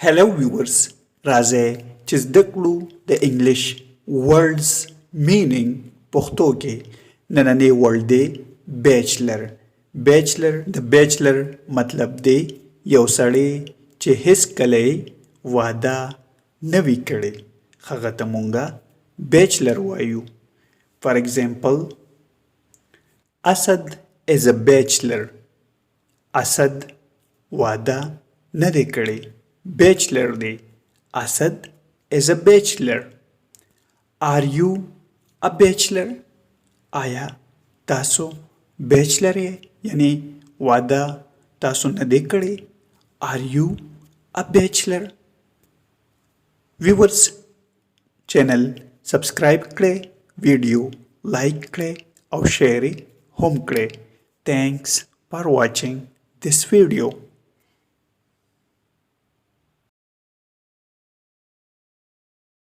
Hello viewers, راځئ چې زده کړو د انګلیش words meaning پښتو کې. نننی ورډ دی بیچلر. بیچلر د بیچلر مطلب دی یو سړی چې هیڅ کله واده نه وي کړی. هغه ته مونږه بیچلر وایو. فار ایگزامپل اسد is a bachelor. اسد واده نه دی کړی. Bachelor دی. Asad is a bachelor. Are you a bachelor? آیا تاسو بیچلر یې؟ یعنی واده تاسو نه دی کړی. Are you a bachelor? Viewers چینل سبسکرایب کړئ، ویډیو لایک کړئ او شیر هم کړئ. Thanks for watching this video.